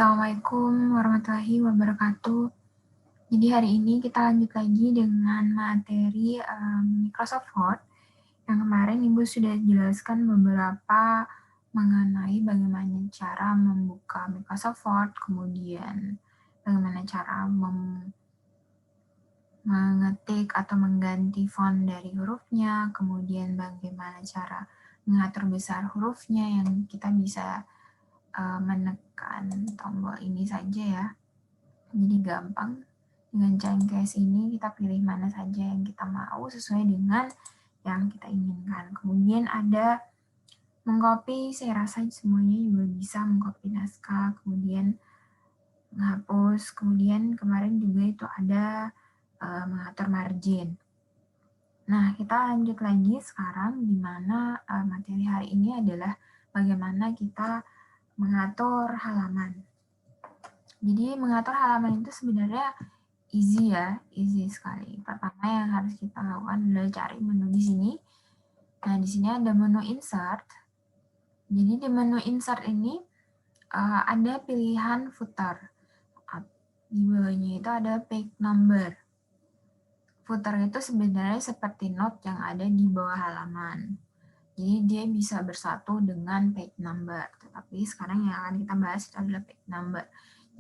Assalamualaikum warahmatullahi wabarakatuh. Jadi hari ini kita lanjut lagi dengan materi Microsoft Word. Yang kemarin Ibu sudah jelaskan beberapa mengenai bagaimana cara membuka Microsoft Word, kemudian bagaimana cara mengetik atau mengganti font dari hurufnya, kemudian bagaimana cara mengatur besar hurufnya yang kita bisa menekan tombol ini saja ya. Jadi gampang. Dengan cengkes ini kita pilih mana saja yang kita mau sesuai dengan yang kita inginkan. Kemudian ada mengcopy, saya rasa semuanya juga bisa mengcopy naskah, kemudian menghapus, kemudian kemarin juga itu ada mengatur margin. Nah, kita lanjut lagi sekarang di mana materi hari ini adalah bagaimana kita mengatur halaman. Jadi mengatur halaman itu sebenarnya easy sekali. Pertama yang harus kita lakukan adalah cari menu di sini. Nah, di sini ada menu insert. Jadi di menu insert ini ada pilihan footer. Di bawahnya itu ada page number. Footer itu sebenarnya seperti note yang ada di bawah halaman. Jadi dia bisa bersatu dengan page number. Tetapi sekarang yang akan kita bahas adalah page number.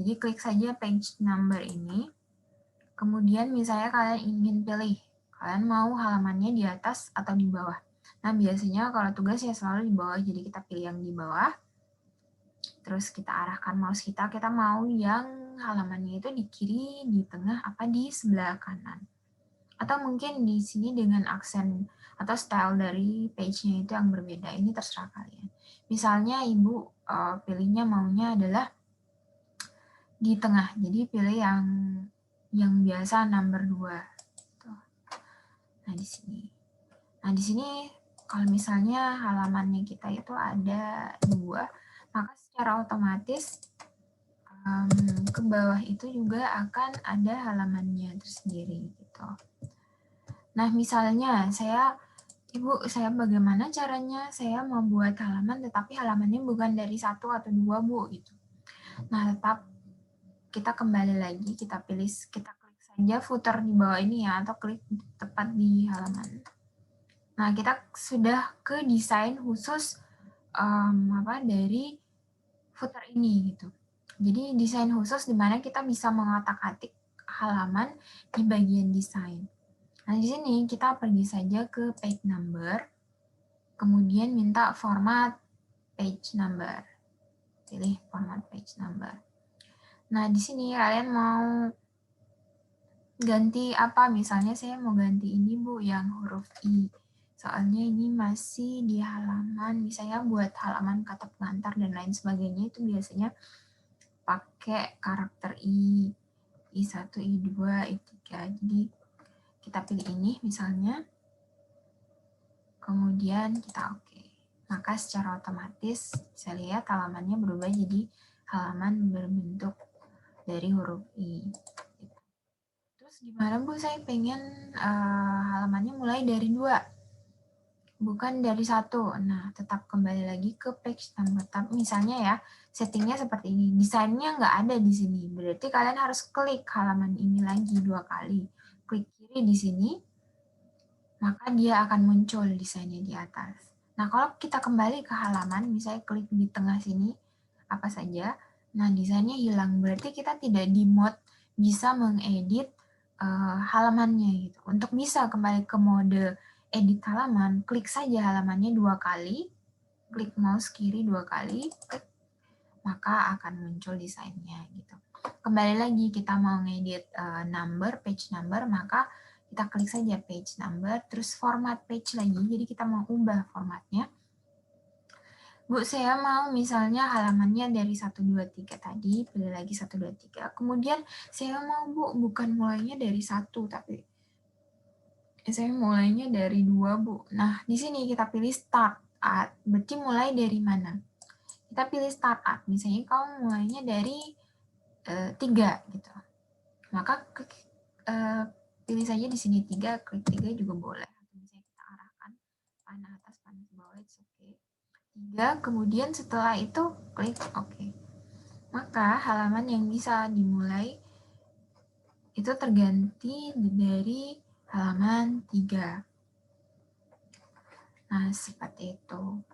Jadi klik saja page number ini. Kemudian misalnya kalian ingin pilih, kalian mau halamannya di atas atau di bawah. Nah biasanya kalau tugas ya selalu di bawah, jadi kita pilih yang di bawah. Terus kita arahkan mouse kita mau yang halamannya itu di kiri, di tengah, apa di sebelah kanan. Atau mungkin di sini dengan aksen atau style dari page-nya itu yang berbeda, ini terserah kalian. Misalnya Ibu pilihnya maunya adalah di tengah, jadi pilih yang biasa number 2. Nah, di sini kalau misalnya halamannya kita itu ada 2, maka secara otomatis ke bawah itu juga akan ada halamannya tersendiri gitu. Nah, misalnya Ibu, saya bagaimana caranya saya membuat halaman tetapi halamannya bukan dari 1 atau 2, Bu, gitu. Nah, tetap kita kembali lagi, kita klik saja footer di bawah ini ya, atau klik tepat di halaman. Nah, kita sudah ke desain khusus dari footer ini gitu. Jadi desain khusus di mana kita bisa mengotak-atik halaman di bagian desain. Nah, di sini kita pergi saja ke page number, kemudian minta format page number. Pilih format page number. Nah, di sini kalian mau ganti apa? Misalnya saya mau ganti ini, Bu, yang huruf I. Soalnya ini masih di halaman, misalnya buat halaman kata pengantar dan lain sebagainya itu biasanya pakai karakter I1, I2, I3. Jadi kita pilih ini misalnya, kemudian kita oke. Maka secara otomatis bisa lihat halamannya berubah jadi halaman berbentuk dari huruf I. Terus gimana, Bu? Saya pengen halamannya mulai dari 2, bukan dari 1. Nah, tetap kembali lagi ke page number. Misalnya ya, settingnya seperti ini. Desainnya nggak ada di sini. Berarti kalian harus klik halaman ini lagi 2 kali. Klik kiri di sini, maka dia akan muncul desainnya di atas. Nah, kalau kita kembali ke halaman, misalnya klik di tengah sini, apa saja, nah desainnya hilang. Berarti kita tidak di mode bisa mengedit halamannya gitu. Untuk bisa kembali ke mode edit halaman, klik saja halamannya 2 kali, klik mouse kiri 2 kali, klik, maka akan muncul desainnya gitu. Kembali lagi kita mau ngedit page number, maka kita klik saja page number, terus format page lagi, jadi kita mau ubah formatnya. Bu, saya mau misalnya halamannya dari 1, 2, 3 tadi, pilih lagi 1, 2, 3. Kemudian saya mau, Bu, bukan mulainya dari 1, tapi saya mulainya dari 2, Bu. Nah, di sini kita pilih start at, berarti mulai dari mana? Kita pilih start at, misalnya kamu mulainya dari 3 gitu. Maka pilih saja di sini 3, klik 3 juga boleh. Misalnya kita arahkan panah atas, panah bawah, it's okay. 3, kemudian setelah itu klik OK. maka halaman yang bisa dimulai itu terganti dari halaman 3. Nah, seperti itu.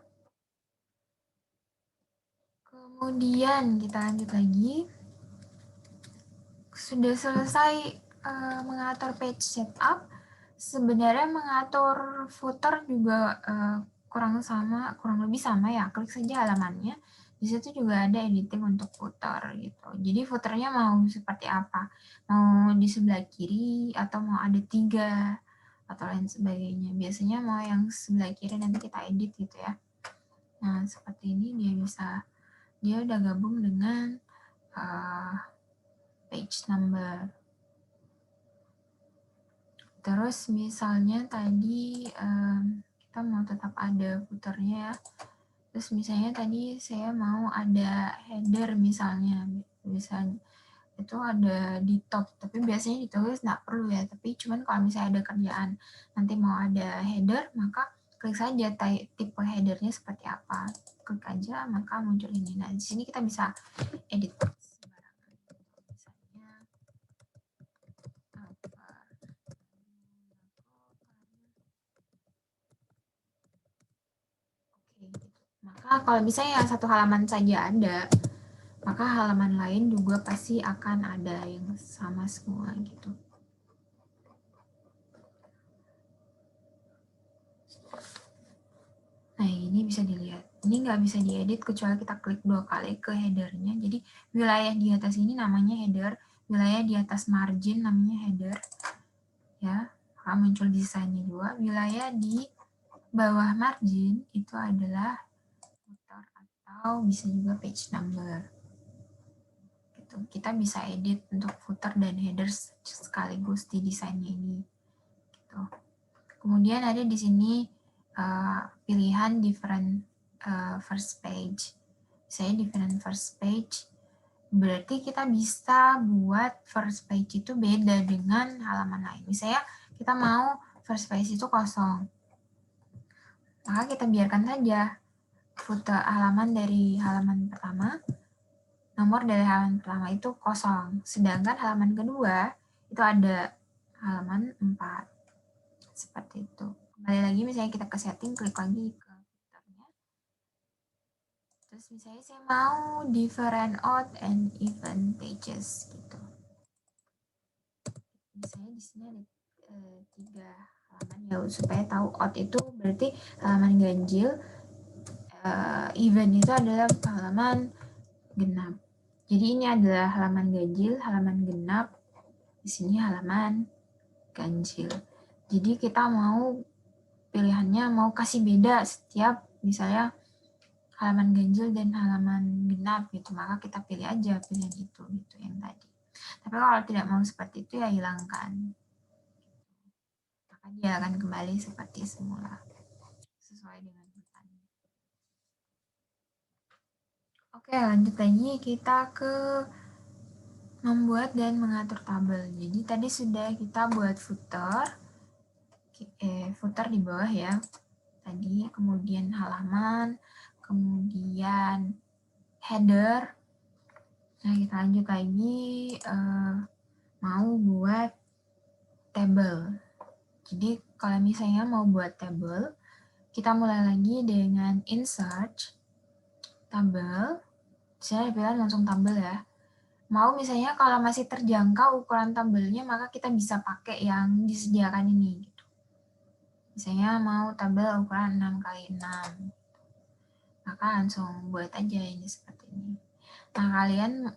Kemudian kita lanjut lagi. Sudah selesai mengatur page setup, sebenarnya mengatur footer juga kurang lebih sama ya. Klik saja halamannya. Di situ juga ada editing untuk footer gitu. Jadi footernya mau seperti apa? Mau di sebelah kiri atau mau ada 3 atau lain sebagainya. Biasanya mau yang sebelah kiri nanti kita edit gitu ya. Nah, seperti ini dia udah gabung dengan page number. Terus misalnya tadi kita mau tetap ada footernya ya. Terus misalnya tadi saya mau ada header misalnya, itu ada di top, tapi biasanya ditulis nggak perlu ya. Tapi cuman kalau misalnya ada kerjaan nanti mau ada header, maka klik saja tipe headernya seperti apa. Klik aja maka muncul ini. Nah di sini kita bisa edit sembarangan. Misalnya maka kalau misalnya satu halaman saja ada, maka halaman lain juga pasti akan ada yang sama semua gitu. Nah ini bisa dilihat. Ini nggak bisa diedit kecuali kita klik 2 kali ke headernya. Jadi wilayah di atas ini namanya header, wilayah di atas margin namanya header. Ya, akan muncul desainnya juga. Wilayah di bawah margin itu adalah footer atau bisa juga page number. Gitu. Kita bisa edit untuk footer dan header sekaligus di desainnya ini. Gitu. Kemudian ada di sini pilihan different first page. Saya different first page, berarti kita bisa buat first page itu beda dengan halaman lain. Misalnya kita mau first page itu kosong, maka kita biarkan saja footer halaman dari halaman pertama, nomor dari halaman pertama itu kosong. Sedangkan halaman kedua itu ada halaman 4. Seperti itu. Kembali lagi misalnya kita ke setting, klik lagi ke footernya. Terus misalnya saya mau different odd and even pages gitu. Misalnya di sini ada 3 halaman ya, supaya tahu odd itu berarti halaman ganjil, even itu adalah halaman genap. Jadi ini adalah halaman ganjil, halaman genap, di sini halaman ganjil. Jadi kita mau pilihannya mau kasih beda setiap misalnya halaman ganjil dan halaman genap gitu, maka kita pilih aja pilihan itu gitu yang tadi. Tapi kalau tidak mau seperti itu ya hilangkan, maka dia akan kembali seperti semula sesuai dengan urutannya. Oke, lanjut lagi kita ke membuat dan mengatur tabel. Jadi tadi sudah kita buat footer di bawah ya tadi, kemudian halaman, kemudian header. Nah, kita lanjut lagi mau buat table. Jadi kalau misalnya mau buat table, kita mulai lagi dengan insert, tabel. Saya pilih langsung tabel ya. Mau misalnya kalau masih terjangkau ukuran tabelnya, maka kita bisa pakai yang disediakan ini. Gitu. Misalnya mau tabel ukuran 6x6. Maka langsung buat aja ini seperti ini. Nah, kalian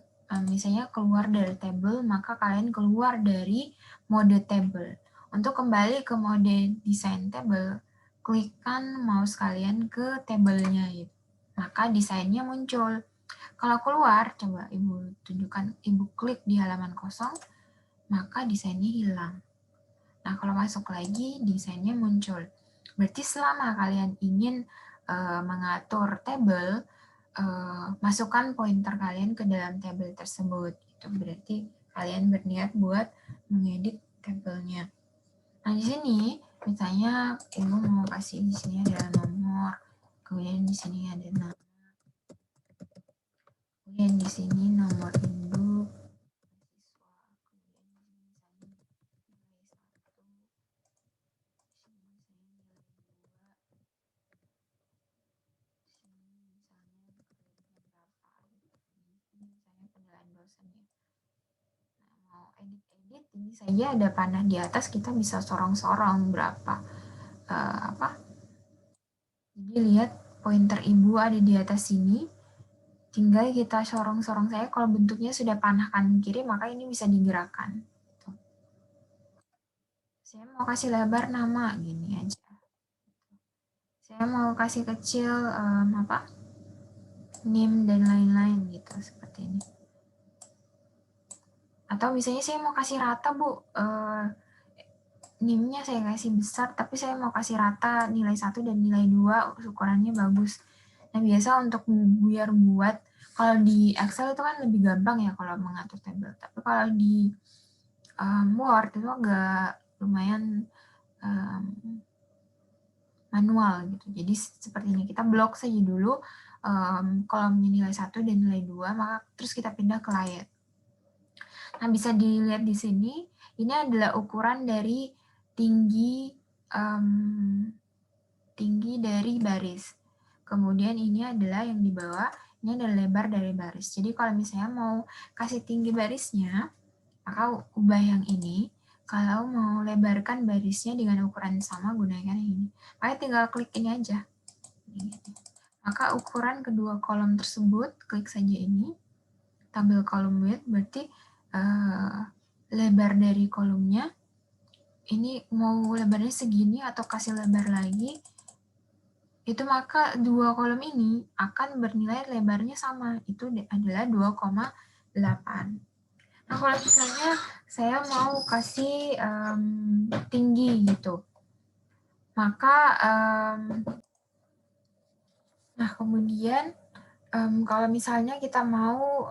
misalnya keluar dari table, maka kalian keluar dari mode table. Untuk kembali ke mode desain table, klikkan mouse kalian ke tabelnya, gitu. Maka desainnya muncul. Kalau keluar, coba Ibu tunjukkan, Ibu klik di halaman kosong, maka desainnya hilang. Nah, kalau masuk lagi, desainnya muncul. Berarti selama kalian ingin mengatur table, masukkan pointer kalian ke dalam tabel tersebut. Itu berarti kalian berniat buat mengedit tabelnya. Nah, di sini misalnya Ibu mau kasih di sini ada nomor, kemudian di sini ada nama, Kemudian di sini nomor induk siswa, kemudian di sini misalnya nilai 1, di sini misalnya nilai 2, di sini misalnya kreditnya berapa gitu. Ini misalnya penilaian dosen ya. Nah, mau edit-edit ini saja ada panah di atas, kita bisa sorong-sorong berapa apa. Jadi lihat pointer ibu ada di atas sini. Tinggal kita sorong-sorong saya, kalau bentuknya sudah panah kanan kiri, maka ini bisa digerakkan. Saya mau kasih lebar nama, gini aja. Saya mau kasih kecil, NIM dan lain-lain gitu, seperti ini. Atau misalnya saya mau kasih rata, Bu. NIM-nya saya kasih besar, tapi saya mau kasih rata nilai 1 dan nilai 2, ukurannya bagus. Nah, biasa untuk biar buat, kalau di Excel itu kan lebih gampang ya kalau mengatur tabel. Tapi kalau di Word itu agak lumayan manual gitu. Jadi seperti ini, kita blok saja dulu kolomnya nilai 1 dan nilai 2, maka terus kita pindah ke layout. Nah, bisa dilihat di sini, ini adalah ukuran dari tinggi tinggi dari baris. Kemudian ini adalah yang di bawah, ini adalah lebar dari baris. Jadi kalau misalnya mau kasih tinggi barisnya, maka ubah yang ini. Kalau mau lebarkan barisnya dengan ukuran sama, gunakan yang ini. Maka tinggal klik ini aja. Maka ukuran kedua kolom tersebut, klik saja ini. Tabel kolom width, berarti lebar dari kolomnya. Ini mau lebarnya segini atau kasih lebar lagi, itu maka dua kolom ini akan bernilai lebarnya sama. Itu adalah 2,8. Nah, kalau misalnya saya mau kasih tinggi gitu, maka nah kemudian kalau misalnya kita mau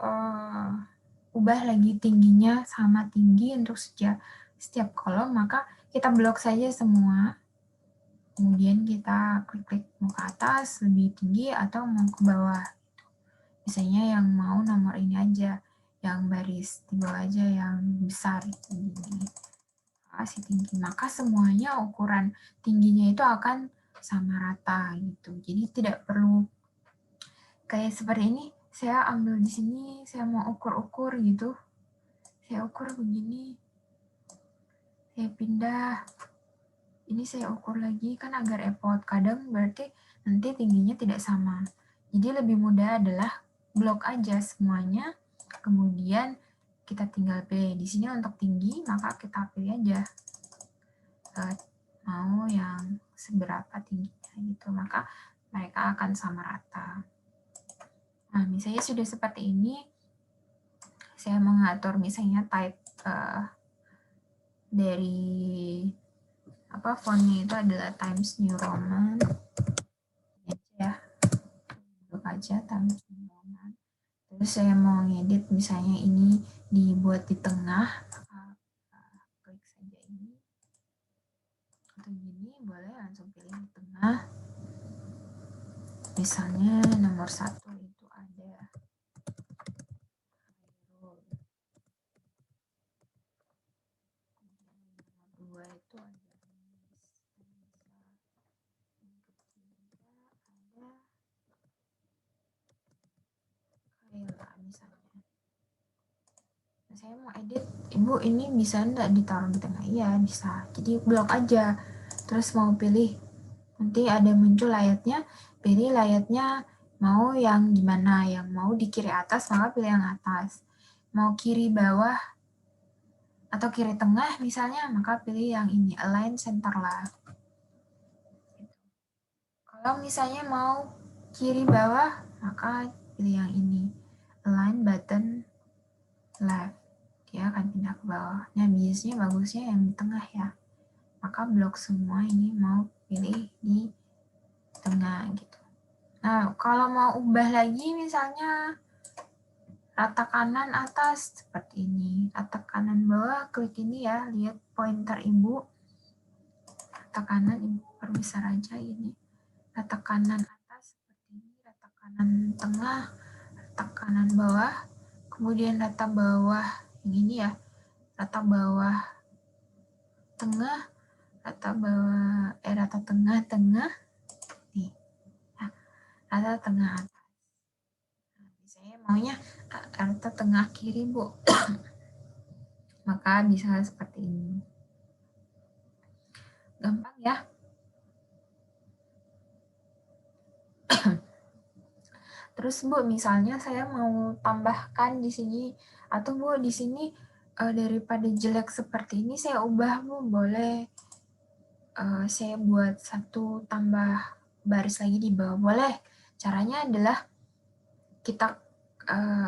ubah lagi tingginya sama tinggi untuk setiap kolom, maka kita blok saja semua. Kemudian kita klik-klik mau ke atas lebih tinggi atau mau ke bawah. Misalnya yang mau nomor ini aja, yang baris di bawah aja yang besar ini. Kasih tinggi, maka semuanya ukuran tingginya itu akan sama rata gitu. Jadi tidak perlu kayak seperti ini, saya ambil di sini, saya mau ukur-ukur gitu. Saya ukur begini. Saya pindah. Ini saya ukur lagi kan agar repot. Kadang berarti nanti tingginya tidak sama. Jadi lebih mudah adalah blok aja semuanya. Kemudian kita tinggal pilih di sini untuk tinggi, maka kita pilih aja mau yang seberapa tingginya gitu, maka mereka akan sama rata. Nah, misalnya sudah seperti ini, saya mengatur misalnya type dari fontnya itu adalah Times New Roman ya, untuk aja Times New Roman. Terus saya mau ngedit misalnya ini dibuat di tengah, maka klik saja ini. Atau gini boleh langsung pilih di tengah. Misalnya nomor 1 itu ada nomor 2 itu ada Kayla misalnya. Nah, saya mau edit, Ibu ini bisa enggak ditaruh di tengah? Iya bisa, jadi blok aja. Terus mau pilih, nanti ada muncul layarnya, pilih layarnya mau yang gimana, yang mau di kiri atas maka pilih yang atas, mau kiri bawah atau kiri tengah misalnya, maka pilih yang ini, align center lah. Kalau misalnya mau kiri bawah, maka pilih yang ini, align button left. Dia akan pindah ke bawah. Nah, biasanya bagusnya yang di tengah ya. Maka blok semua ini mau pilih di tengah gitu. Nah, kalau mau ubah lagi misalnya rata kanan atas seperti ini, rata kanan bawah, klik ini ya, lihat pointer Ibu. Rata kanan Ibu perbesar aja ini. Rata kanan atas seperti ini, rata kanan tengah, rata rata kanan bawah, kemudian rata bawah yang ini ya, rata bawah tengah, rata bawah rata tengah nih, nah, rata tengah atas. Nah, saya maunya rata tengah kiri Bu. Maka bisa seperti ini. Gampang ya. Terus Bu, misalnya saya mau tambahkan di sini, atau Bu di sini daripada jelek seperti ini saya ubah Bu, boleh saya buat satu tambah baris lagi di bawah, boleh. Caranya adalah kita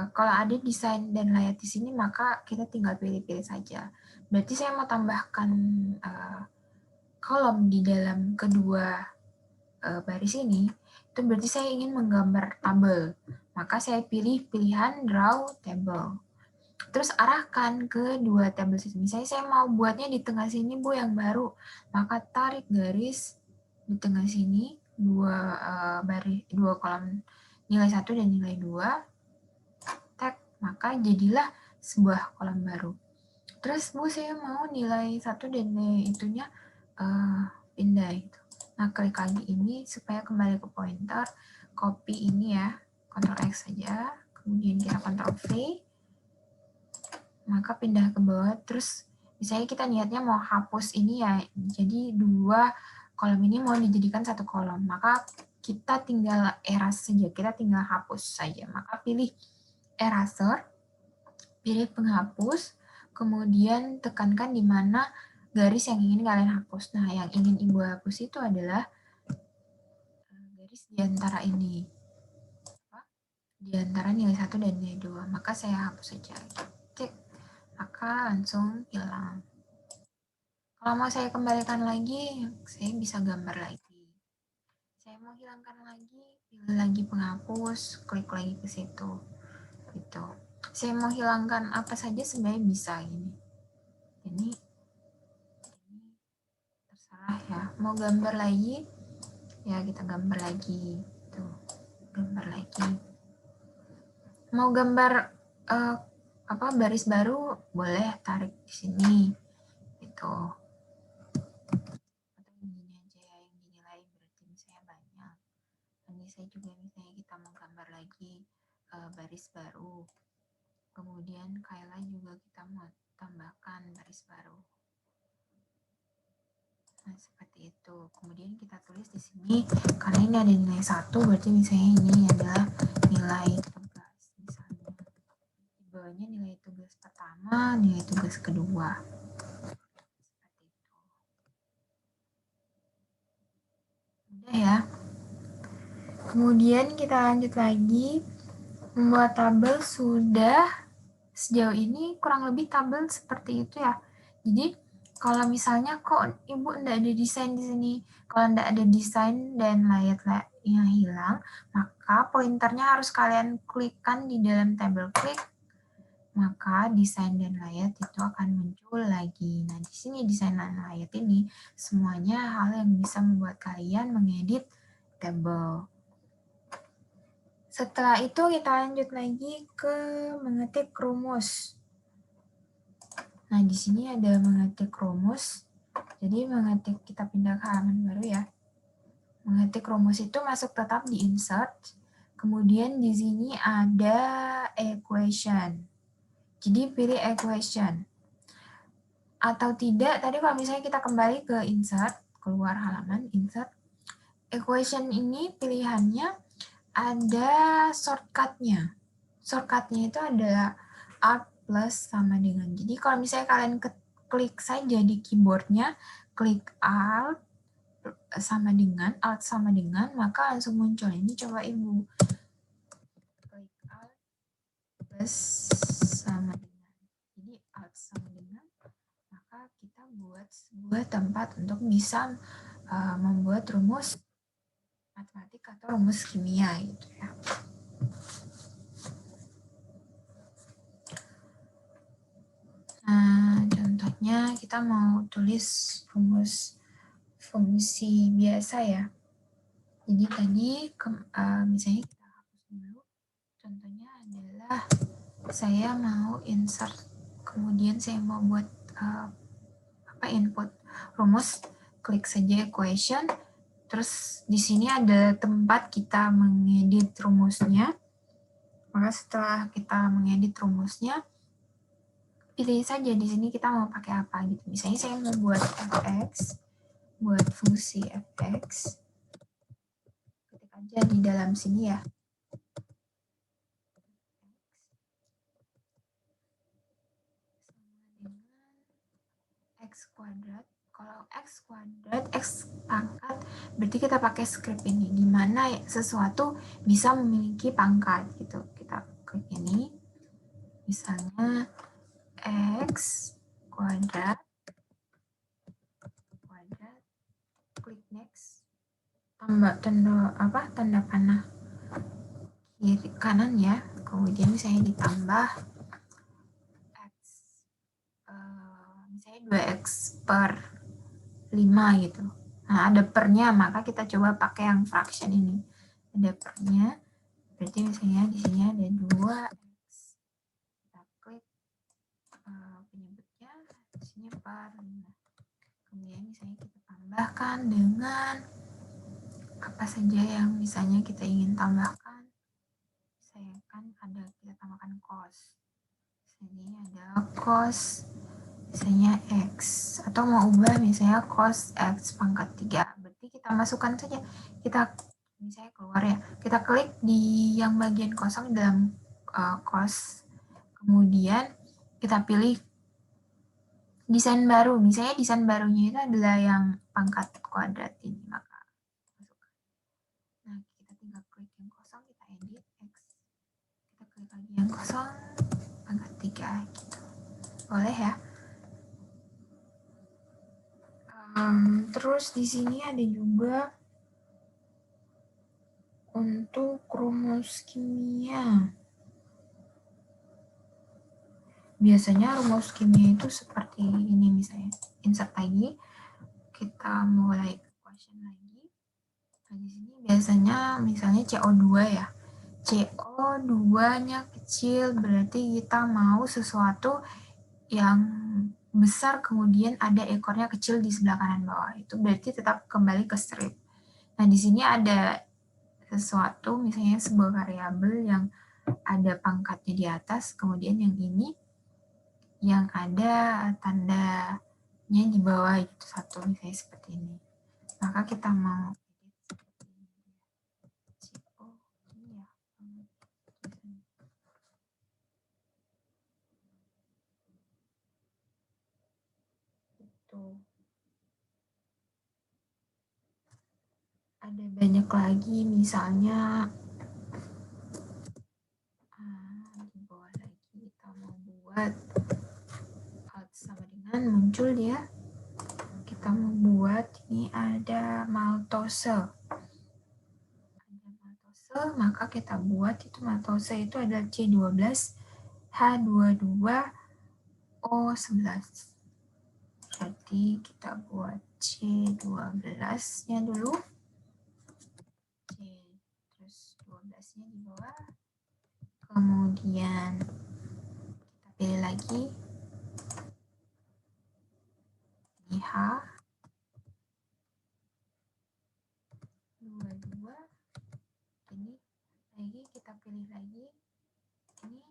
kalau ada desain dan layout di sini maka kita tinggal pilih-pilih saja. Berarti saya mau tambahkan kolom di dalam kedua baris ini, itu berarti saya ingin menggambar tabel. Maka saya pilih pilihan Draw Table. Terus arahkan ke dua tabel sistem. Misalnya saya mau buatnya di tengah sini Bu yang baru, maka tarik garis di tengah sini dua kolom nilai 1 dan nilai 2, tag, maka jadilah sebuah kolom baru. Terus Bu saya mau nilai 1 dan nilai itunya pindah itu. Nah, klik lagi ini supaya kembali ke pointer, copy ini ya, Ctrl X saja, kemudian kita Ctrl V, maka pindah ke bawah, terus misalnya kita niatnya mau hapus ini ya, jadi dua kolom ini mau dijadikan satu kolom, maka kita tinggal erase saja, kita tinggal hapus saja, maka pilih eraser, pilih penghapus, kemudian tekankan di mana garis yang ingin kalian hapus. Nah, yang ingin Ibu hapus itu adalah garis di antara ini. Di antara nilai 1 dan nilai 2. Maka saya hapus saja. Cek. Maka langsung hilang. Kalau mau saya kembalikan lagi, saya bisa gambar lagi. Saya mau hilangkan lagi, pilih lagi penghapus, klik lagi ke situ. Gitu. Saya mau hilangkan apa saja sebenarnya bisa ini. Ini terserah ya. Mau gambar lagi, ya kita gambar lagi. Tuh, gambar lagi. Mau gambar baris baru, boleh tarik di sini. Gitu. Atau yang gini aja ya, yang dinilai berarti misalnya banyak. Ini saya juga misalnya kita mau gambar lagi baris baru. Kemudian Kayla juga kita mau tambahkan baris baru. Nah, seperti itu. Kemudian kita tulis di sini, karena ini ada nilai 1, berarti misalnya ini adalah nilai tugas. Misalnya, di bawahnya nilai tugas pertama, nilai tugas kedua. Seperti itu. Udah ya. Kemudian kita lanjut lagi, membuat tabel sudah sejauh ini kurang lebih tabel seperti itu ya. Jadi kalau misalnya kok Ibu enggak ada desain di sini, kalau enggak ada desain dan layout-nya hilang, maka pointernya harus kalian klikkan di dalam tabel klik, maka desain dan layout itu akan muncul lagi. Nah, di sini desain dan layout ini semuanya hal yang bisa membuat kalian mengedit tabel. Setelah itu kita lanjut lagi ke mengetik rumus. Nah, di sini ada mengetik rumus. Jadi mengetik, kita pindah ke halaman baru ya. Mengetik rumus itu masuk tetap di insert. Kemudian di sini ada equation. Jadi pilih equation. Atau tidak, tadi kalau misalnya kita kembali ke insert, keluar halaman, insert. Equation ini pilihannya ada shortcut-nya. Shortcut-nya itu adalah Alt plus sama dengan. Jadi kalau misalnya kalian klik saja di keyboardnya, klik Alt sama dengan, maka langsung muncul. Ini coba Ibu klik Alt plus sama dengan. Jadi Alt sama dengan, maka kita buat sebuah tempat untuk bisa membuat rumus matematik atau rumus kimia gitu ya. Nah, contohnya kita mau tulis rumus fungsi biasa ya. Jadi tadi misalnya kita hapus dulu. Contohnya Contohnya adalah saya mau insert, kemudian saya mau buat input rumus, klik saja equation, terus di sini ada tempat kita mengedit rumusnya. Maka setelah kita mengedit rumusnya, pilih saja di sini kita mau pakai apa gitu. Misalnya saya mau buat fx, buat fungsi fx, ketik aja di dalam sini ya. X kuadrat. Kalau X kuadrat, X pangkat, berarti kita pakai script ini. Gimana sesuatu bisa memiliki pangkat gitu. Kita klik ini. Misalnya X kuadrat, klik next. Tanda panah kiri kanan ya. Kemudian misalnya ditambah X, misalnya 2X per 5 gitu. Nah, ada pernya, maka kita coba pakai yang fraction ini. Ada pernya, berarti misalnya di sini ada 2x. Kita klik penyebutnya, di sini per 5. Kemudian misalnya kita tambahkan dengan apa saja yang misalnya kita ingin tambahkan. Saya kan ada, kita tambahkan cos. Misalnya ada cos, misalnya X, atau mau ubah misalnya cos X pangkat 3, berarti kita masukkan saja, kita misalnya keluar ya, kita klik di yang bagian kosong dalam cos, kemudian kita pilih desain baru, misalnya desain barunya itu adalah yang pangkat kuadrat ini, maka masukkan. Nah, kita tinggal klik yang kosong, kita edit X, kita klik lagi yang kosong, pangkat 3 gitu, boleh ya. Terus di sini ada juga untuk rumus kimia. Biasanya rumus kimia itu seperti ini misalnya. Insert lagi, kita mulai equation lagi. Nah, di sini biasanya misalnya CO2 ya. CO2-nya kecil berarti kita mau sesuatu yang besar kemudian ada ekornya kecil di sebelah kanan bawah. Itu berarti tetap kembali ke strip. Nah, di sini ada sesuatu, misalnya sebuah variabel yang ada pangkatnya di atas, kemudian yang ini yang ada tandanya di bawah itu satu, misalnya seperti ini. Maka kita mau ada banyak lagi, misalnya di bawah lagi kita mau buat sama dengan muncul dia, kita mau buat ini ada maltose, maka kita buat itu maltose itu adalah C12H22O11. Jadi kita buat C12-nya dulu. Terus 12-nya di bawah. Kemudian kita pilih lagi. Ini H. 22. Ini lagi kita pilih lagi. Ini.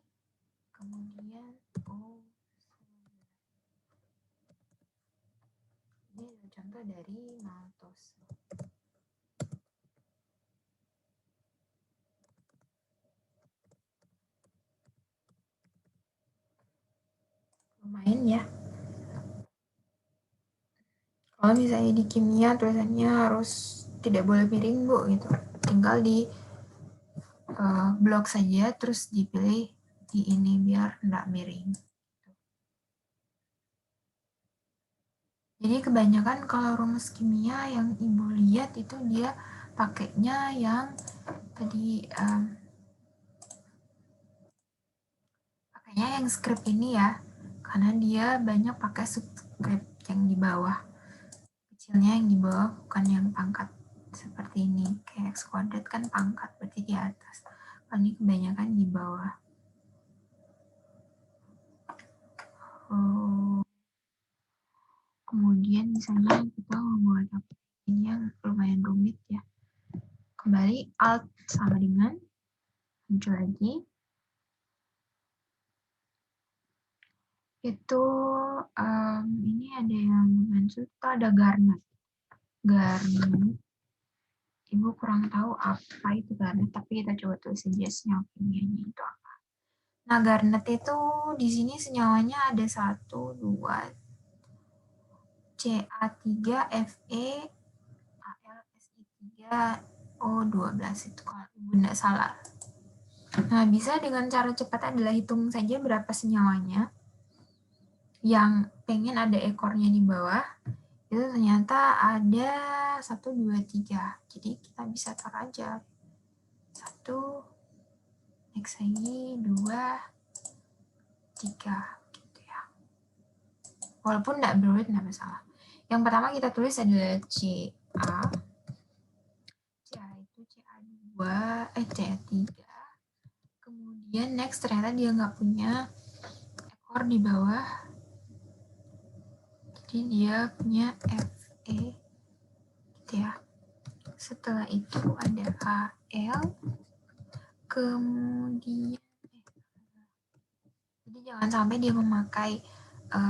Kemudian O. Ini adalah contoh dari maltose. Lumayan ya. Kalau misalnya di kimia tulisannya harus tidak boleh miring Bu gitu. Tinggal di blok saja terus dipilih di ini biar enggak miring. Jadi kebanyakan kalau rumus kimia yang Ibu lihat itu dia pakainya yang tadi pakainya yang script ini ya. Karena dia banyak pakai subscript yang di bawah. Kecilnya yang di bawah bukan yang pangkat seperti ini. Kayak X kuadrat kan pangkat berarti di atas. Ini kebanyakan di bawah. Kemudian misalnya kita membuat ini yang lumayan rumit ya. Kembali Alt sama dengan muncul lagi. Itu ini ada yang mention, ada Garnet. Garnet. Ibu kurang tahu apa itu Garnet, tapi kita coba tulis saja opininya itu apa. Nah, Garnet itu di sini senyawanya ada 1, 2, Ca3, Fe, Al, Si3, O12 itu kalau ibu tidak salah. Nah, bisa dengan cara cepat adalah hitung saja berapa senyawanya yang pengen ada ekornya di bawah. Itu ternyata ada 1, 2, 3. Jadi kita bisa taruh aja 1, next lagi 2, 3 gitu ya. Walaupun tidak berurit tidak masalah. Yang pertama kita tulis adalah Ca. Ca itu Ca2, Ca3. Kemudian next ternyata dia nggak punya ekor di bawah. Jadi dia punya Fe gitu ya. Setelah itu ada Al, kemudian jadi jangan sampai dia memakai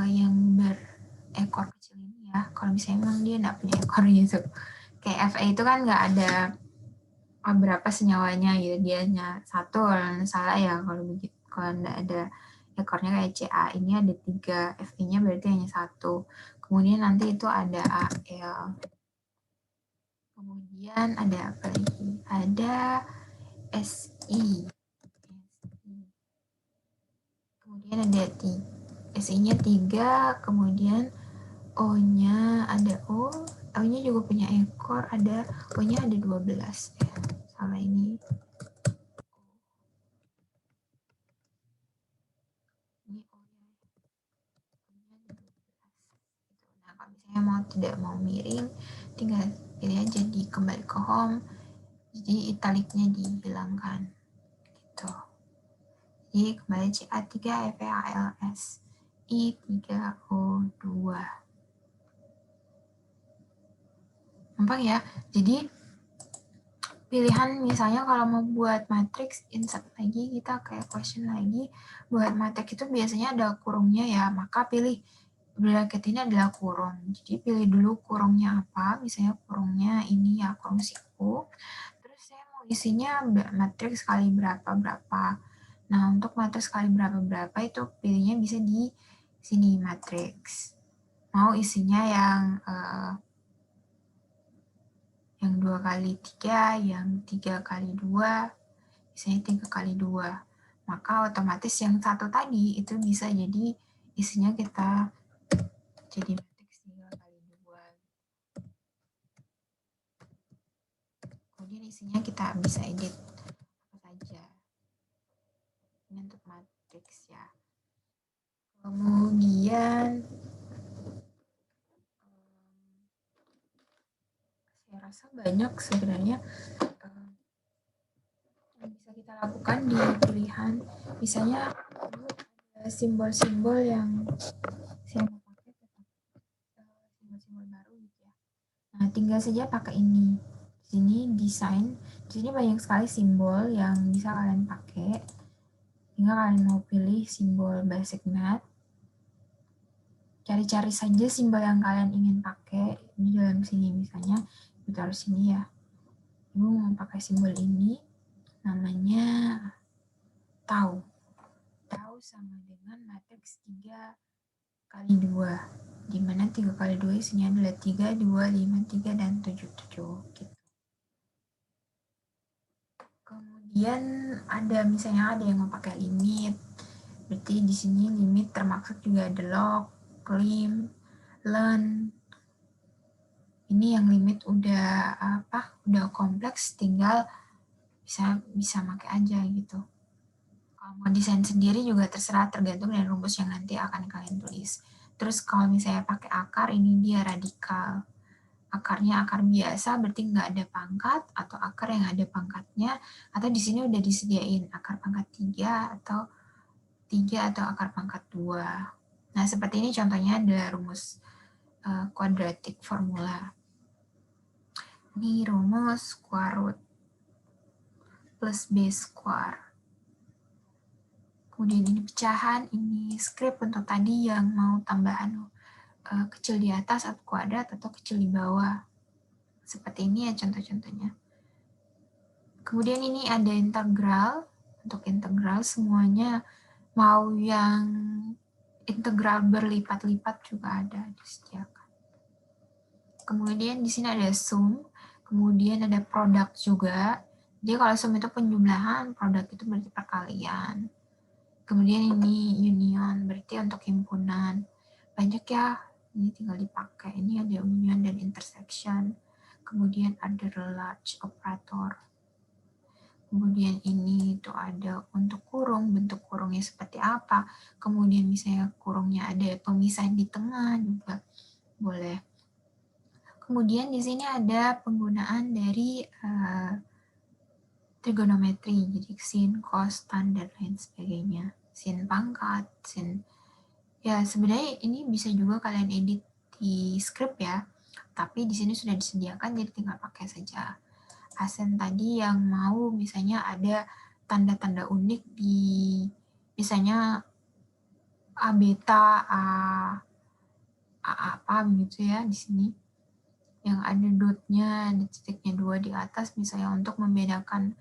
yang berekor kecil ini ya. Kalau misalnya memang dia nggak punya ekor gitu. Kayak Fe itu kan nggak ada berapa senyawanya gitu, dia hanya 1 kalau salah ya kalau begitu. Kalau nggak ada ekornya kayak Ca ini ada 3, Fe-nya berarti hanya 1. Kemudian nanti itu ada Al. Kemudian ada apa lagi? Ada Si. Kemudian ada Si-nya 3, kemudian O-nya ada O-nya juga punya ekor, ada O-nya ada 12. Salah ini. Ini O-nya. Nah, kalau misalnya tidak mau miring, tinggal pilih aja di kembali ke home, jadi italiknya dihilangkan gitu. Jadi kembali Ca3 FeALS I3O2. Gampang ya. Jadi pilihan misalnya kalau mau buat matriks insert lagi, kita kayak question lagi, buat matriks itu biasanya ada kurungnya ya, maka pilih bracket ini adalah kurung. Jadi pilih dulu kurungnya apa, misalnya kurungnya ini ya, kurung siku. Terus saya mau isinya matriks kali berapa-berapa. Nah, untuk matriks kali berapa-berapa itu pilihnya bisa di sini matriks. Mau isinya yang 2 kali 3, yang 3 kali 2, misalnya 3 kali 2. Maka otomatis yang 1 tadi itu bisa jadi isinya kita jadi matriks 3 kali 2. Kemudian isinya kita bisa edit apa saja. Ini untuk matriks ya. Kemudian saya rasa banyak sebenarnya yang bisa kita lakukan di pilihan. Misalnya simbol-simbol yang saya mau pakai, simbol-simbol baru gitu ya. Nah, tinggal saja pakai ini. Di sini desain, di sini banyak sekali simbol yang bisa kalian pakai. Tinggal kalian mau pilih simbol basic math. Cari-cari saja simbol yang kalian ingin pakai di dalam sini, misalnya kita taruh sini ya. Ibu mau pakai simbol ini, namanya tau. Tau sama dengan matriks 3 kali 2, di mana 3 kali 2 isinya adalah 3, 2, 5, 3, dan 7, 7 gitu. Kemudian ada misalnya ada yang mau pakai limit, berarti di sini limit termaksud juga ada log, lim, learn. Ini yang limit udah kompleks, tinggal bisa pakai aja gitu. Kalau mau desain sendiri juga terserah, tergantung dari rumus yang nanti akan kalian tulis. Terus kalau misalnya pakai akar, ini dia radikal. akarnya akar biasa berarti nggak ada pangkat, atau akar yang ada pangkatnya, atau di sini udah disediain akar pangkat 3 atau akar pangkat 2. Nah, seperti ini contohnya adalah rumus quadratic formula. Ini rumus square root plus b square. Kemudian ini pecahan, ini script untuk tadi yang mau tambahan kecil di atas atau kuadrat atau kecil di bawah. Seperti ini ya contoh-contohnya. Kemudian ini ada integral. Untuk integral semuanya mau yang integral berlipat-lipat juga ada disediakan. Kemudian di sini ada sum, kemudian ada produk juga. Jadi kalau sum itu penjumlahan, produk itu berarti perkalian. Kemudian ini union, berarti untuk himpunan. Banyak ya, ini tinggal dipakai. Ini ada union dan intersection. Kemudian ada large operator. Kemudian ini itu ada untuk kurung, bentuk kurungnya seperti apa. Kemudian misalnya kurungnya ada pemisah di tengah juga boleh. Kemudian di sini ada penggunaan dari trigonometri, jadi sin, cos, tan, dan lain sebagainya. Sin pangkat, sin. Ya sebenarnya ini bisa juga kalian edit di script ya, tapi di sini sudah disediakan jadi tinggal pakai saja. Asen tadi yang mau misalnya ada tanda-tanda unik di misalnya A beta, A apa begitu ya di sini. Yang ada dotnya, ada titiknya 2 di atas misalnya untuk membedakan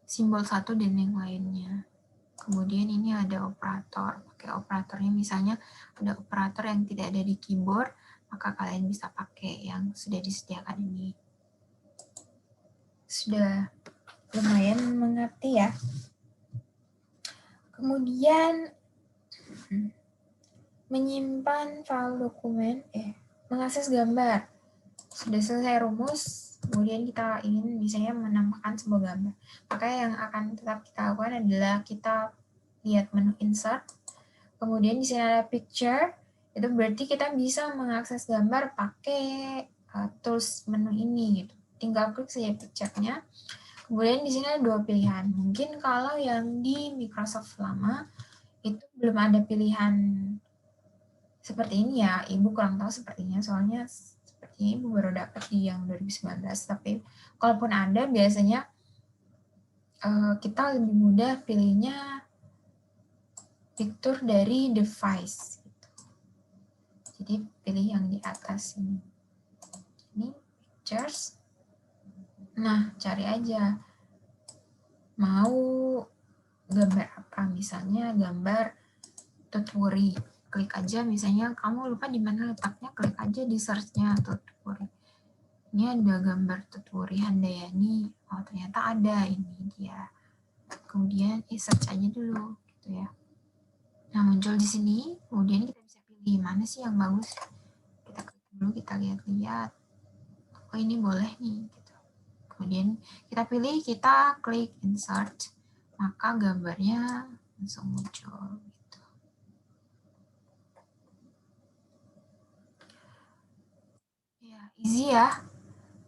simbol satu dan yang lainnya. Kemudian ini ada operator. Pakai operatornya misalnya ada operator yang tidak ada di keyboard, maka kalian bisa pakai yang sudah disediakan ini. Sudah lumayan mengerti ya. Kemudian menyimpan file dokumen, mengakses gambar. Sudah selesai rumus, kemudian kita ingin misalnya menambahkan sebuah gambar. Maka yang akan tetap kita lakukan adalah kita lihat menu insert, kemudian di sini ada picture, itu berarti kita bisa mengakses gambar pakai tools menu ini gitu. Tinggal klik saja picture-nya. Kemudian di sini ada 2 pilihan. Mungkin kalau yang di Microsoft lama itu belum ada pilihan seperti ini ya. Ibu kurang tahu sepertinya, soalnya sepertinya Ibu baru dapat di yang 2019. Tapi kalaupun ada, biasanya kita lebih mudah pilihnya fitur dari device. Jadi pilih yang di atas ini. Ini pictures. Nah, cari aja. Mau gambar apa? Misalnya gambar tuturi. Klik aja misalnya kamu lupa di mana letaknya, klik aja di search-nya tuturi. Ini ada gambar tuturi Handayani. Oh, ternyata ada, ini dia. Kemudian search aja dulu gitu ya. Nah, muncul di sini, kemudian kita bisa pilih mana sih yang bagus. Kita klik dulu, kita lihat-lihat. Oh, ini boleh nih gitu. Kemudian kita pilih, kita klik insert, maka gambarnya langsung muncul gitu. Ya, easy ya.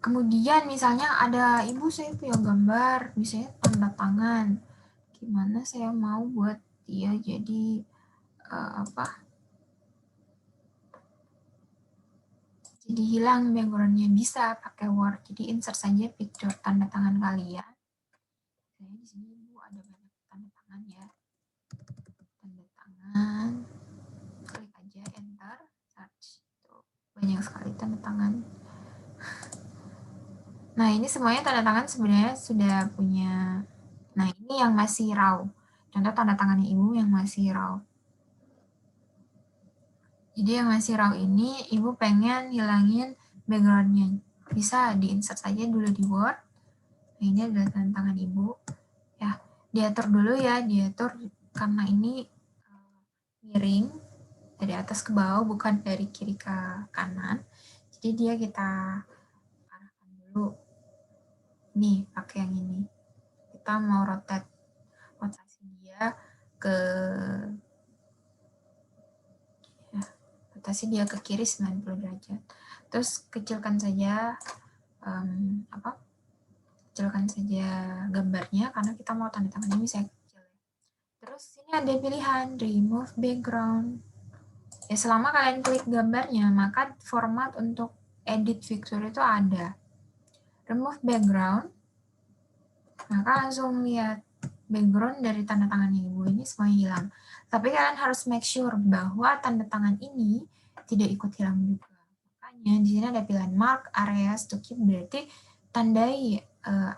Kemudian misalnya ada ibu, saya punya gambar, misalnya tanda tangan. Gimana saya mau buat dia jadi jadi hilang backgroundnya, bisa pakai Word. Jadi insert saja picture tanda tangan kalian. Saya di sini ibu ada banyak tanda tangan ya. Tanda tangan. Klik aja enter, search. Tuh, banyak sekali tanda tangan. Nah, ini semuanya tanda tangan sebenarnya sudah punya. Nah, ini yang masih raw. Contoh tanda tangannya ibu yang masih raw. Jadi yang masih raw ini, ibu pengen hilangin backgroundnya. Bisa di-insert saja dulu di Word. Nah, ini adalah tanda tangan ibu. Ya, diatur dulu ya, diatur karena ini miring dari atas ke bawah, bukan dari kiri ke kanan. Jadi dia kita arahkan dulu. Nih, pakai yang ini. Kita mau rotasi dia ke rotasi dia ke kiri 90 derajat. Terus kecilkan saja kecilkan saja gambarnya karena kita mau tanda tangannya bisa kecil. Terus ini ada pilihan remove background. Ya selama kalian klik gambarnya, maka format untuk edit picture itu ada. Remove background, maka langsung lihat background dari tanda tangannya ibu ini semuanya hilang. Tapi kalian harus make sure bahwa tanda tangan ini tidak ikut hilang juga. Makanya di sini ada pilihan mark areas to keep, berarti tandai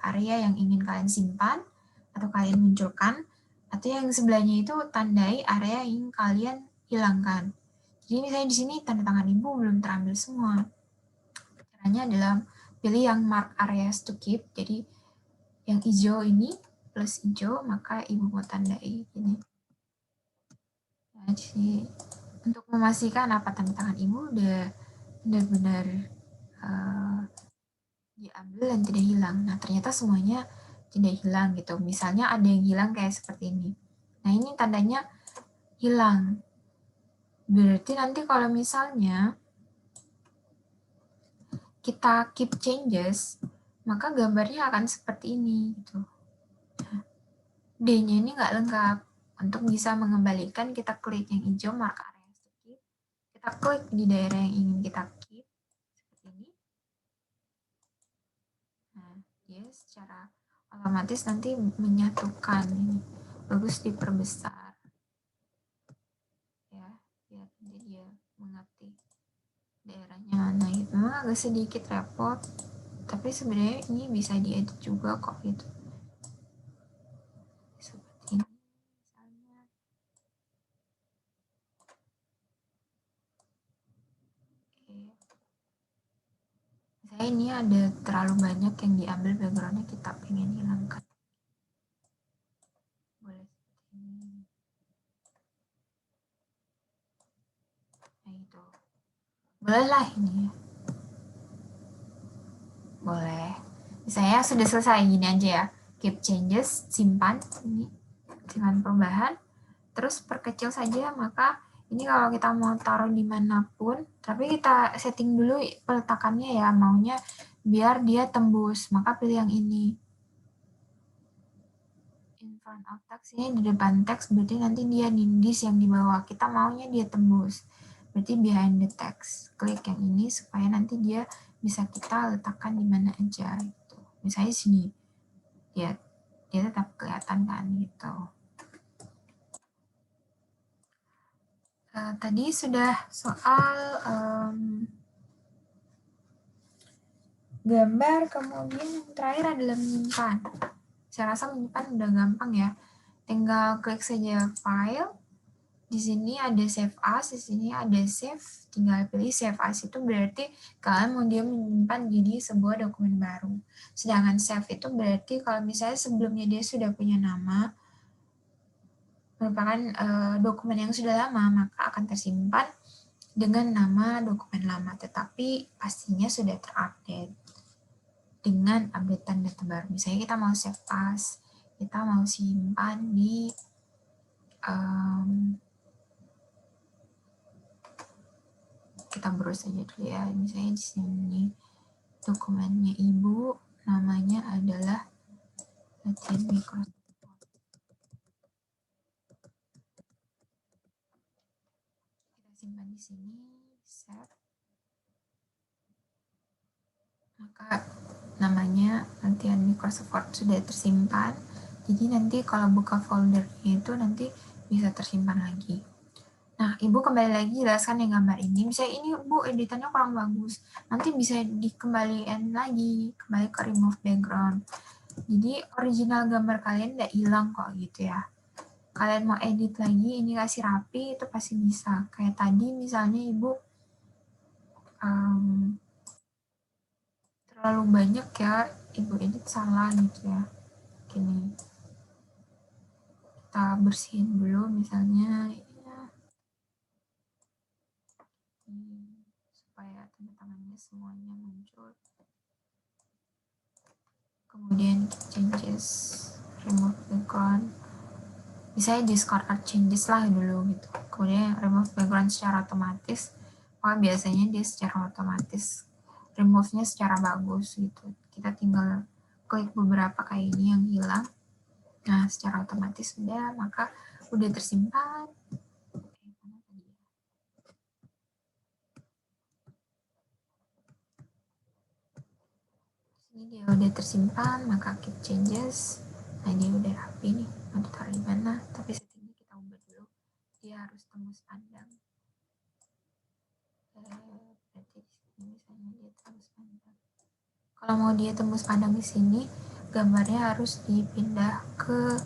area yang ingin kalian simpan atau kalian munculkan, atau yang sebelahnya itu tandai area yang kalian hilangkan. Jadi misalnya di sini tanda tangan ibu belum terambil semua. Caranya adalah pilih yang mark areas to keep, jadi yang hijau ini plus hijau, maka ibu mau tandai ini. Nah, jadi untuk memastikan apa tanda tangan ibu udah benar-benar diambil dan tidak hilang. Nah, ternyata semuanya tidak hilang gitu. Misalnya ada yang hilang kayak seperti ini. Nah, ini tandanya hilang. Berarti nanti kalau misalnya kita keep changes, maka gambarnya akan seperti ini gitu. D-nya ini nggak lengkap. Untuk bisa mengembalikan, kita klik yang hijau mark area keep. Kita klik di daerah yang ingin kita keep seperti ini. Nah, dia secara otomatis nanti menyatukan ini. Bagus diperbesar. Ya, biar nanti dia mengerti daerahnya mana gitu. Memang agak sedikit repot, tapi sebenarnya ini bisa diedit juga kok gitu. Seperti ini misalnya. Oke. Misalnya ini ada terlalu banyak yang diambil backgroundnya, kita pengen hilangkan. Boleh seperti ini. Nah itu. Boleh lah ini ya. Boleh. Misalnya sudah selesai gini aja ya. Keep changes, simpan ini, simpan perubahan. Terus perkecil saja, maka ini kalau kita mau taruh dimanapun, tapi kita setting dulu peletakannya ya, maunya biar dia tembus, maka pilih yang ini. In front of text, ini di depan teks, berarti nanti dia nindis yang di bawah, kita maunya dia tembus, berarti behind the text. Klik yang ini supaya nanti dia bisa kita letakkan di mana aja gitu. Misalnya sini, dia tetap kelihatan kan gitu. Tadi sudah soal gambar, kemudian yang terakhir adalah menyimpan. Saya rasa menyimpan udah gampang ya. Tinggal klik saja file. Di sini ada save as, di sini ada save. Tinggal pilih save as, itu berarti kalian mau dia menyimpan jadi sebuah dokumen baru. Sedangkan save itu berarti kalau misalnya sebelumnya dia sudah punya nama, merupakan dokumen yang sudah lama, maka akan tersimpan dengan nama dokumen lama, tetapi pastinya sudah terupdate dengan updatean data baru. Misalnya kita mau save as, kita mau simpan di kita browse aja dulu ya. Misalnya di sini dokumennya ibu, namanya adalah latihan Microsoft. Kita simpan di sini, save. Maka namanya latihan Microsoft Word sudah tersimpan. Jadi nanti kalau buka foldernya itu nanti bisa tersimpan lagi. Nah, ibu kembali lagi jelaskan yang gambar ini. Misalnya ini bu editannya kurang bagus, nanti bisa dikembalikan lagi, kembali ke remove background. Jadi original gambar kalian tidak hilang kok gitu ya. Kalian mau edit lagi, ini kasih rapi, itu pasti bisa. Kayak tadi misalnya ibu terlalu banyak ya, ibu edit salah gitu ya. Gini, kita bersihin dulu misalnya ya, supaya tanda tangannya semuanya muncul. Kemudian changes, remove background, misalnya discard changes lah dulu gitu. Kemudian remove background secara otomatis, Wah, biasanya dia secara otomatis remove-nya secara bagus gitu. Kita tinggal klik beberapa kayak ini yang hilang. Nah, secara otomatis udah, maka udah tersimpan. Ini dia udah tersimpan, maka keep changes. Nah, dia udah rapi nih. Mau ditaruh di mana? Tapi settingnya kita ubah dulu. Dia harus tembus pandang. Berarti di sini misalnya dia tembus pandang. Kalau mau dia tembus pandang di sini, gambarnya harus dipindah ke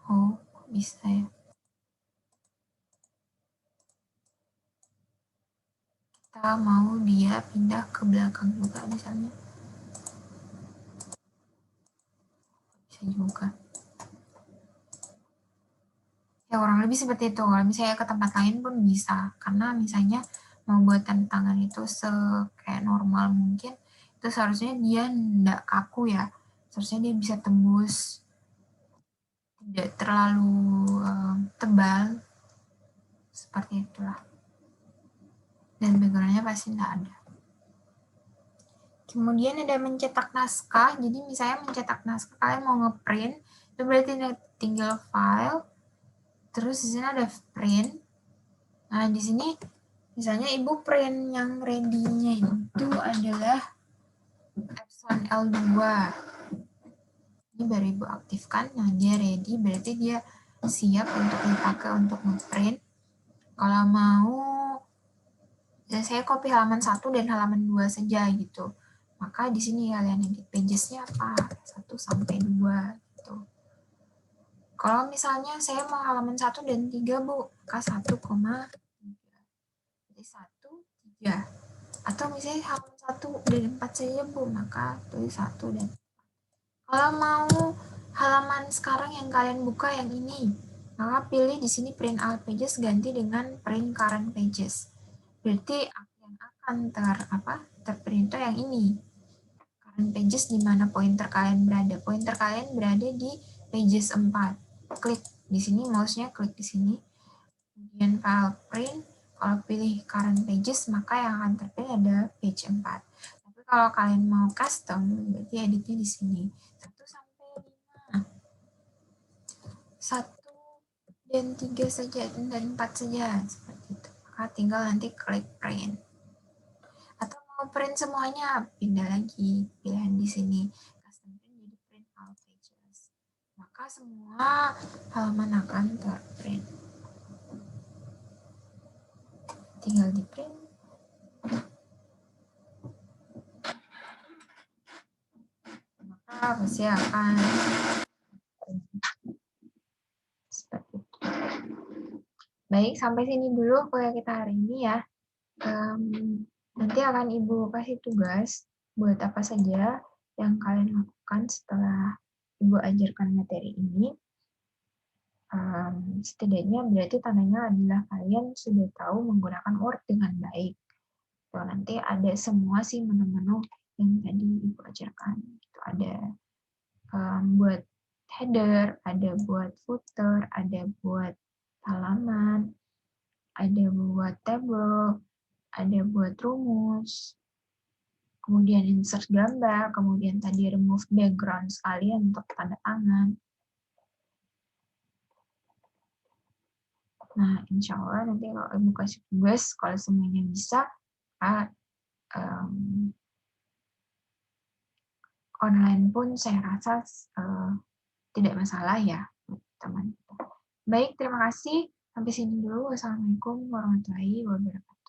oh, kok bisa ya? Kita mau dia pindah ke belakang juga misalnya. Bisa juga. Ya kurang lebih seperti itu. Kalau misalnya ke tempat lain pun bisa. Karena misalnya mau buat tangan itu kayak normal mungkin, itu seharusnya dia nggak kaku ya. Seharusnya dia bisa tembus, tidak terlalu tebal. Seperti itulah. Dan background-nya pasti nggak ada. Kemudian ada mencetak naskah. Jadi misalnya mencetak naskah, kalian mau ngeprint, itu berarti tinggal file, terus di sini ada print. Nah, di sini misalnya ibu print yang ready-nya itu adalah Epson L2. Ini baru ibu aktifkan, nah dia ready, berarti dia siap untuk dipakai untuk ngeprint. Kalau mau, dan saya copy halaman 1 dan halaman 2 saja gitu. Maka di sini kalian edit pages-nya apa? 1 sampai 2 gitu. Kalau misalnya saya mau halaman 1 dan 3, Bu, maka 1,3. Jadi 1, 3. Atau misalnya halaman 1 dan 4 saja, Bu, maka tulis 1 dan 4. Kalau mau halaman sekarang yang kalian buka yang ini, maka pilih di sini print all pages ganti dengan print current pages. Berarti yang akan terprint itu yang ini. Current pages di mana pointer kalian berada. Pointer kalian berada di pages 4. Klik di sini, mouse-nya klik di sini. Kemudian file print, kalau pilih current pages, maka yang akan terprint ada page 4. Tapi kalau kalian mau custom, berarti editnya di sini. 1 sampai 5. 1 dan 3 saja, dan 4 saja. Seperti itu. Maka tinggal nanti klik print. Atau mau print semuanya, pindah lagi pilihan di sini. Custom print jadi print all pages. Maka semua halaman akan terprint. Tinggal di print. Maka pasti akan seperti itu. Baik, sampai sini dulu kuliah kita hari ini ya. Nanti akan Ibu kasih tugas buat apa saja yang kalian lakukan setelah Ibu ajarkan materi ini. Setidaknya berarti tandanya adalah kalian sudah tahu menggunakan Word dengan baik. So, nanti ada semua sih menu-menu yang tadi Ibu ajarkan. Itu ada buat header, ada buat footer, ada buat halaman, ada buat table, ada buat rumus, kemudian insert gambar, kemudian tadi remove background sekalian untuk tanda tangan. Nah, insya Allah nanti kalau Ibu kasih tugas, kalau semuanya bisa, online pun saya rasa tidak masalah ya, teman. Baik, terima kasih. Sampai sini dulu. Wassalamualaikum warahmatullahi wabarakatuh.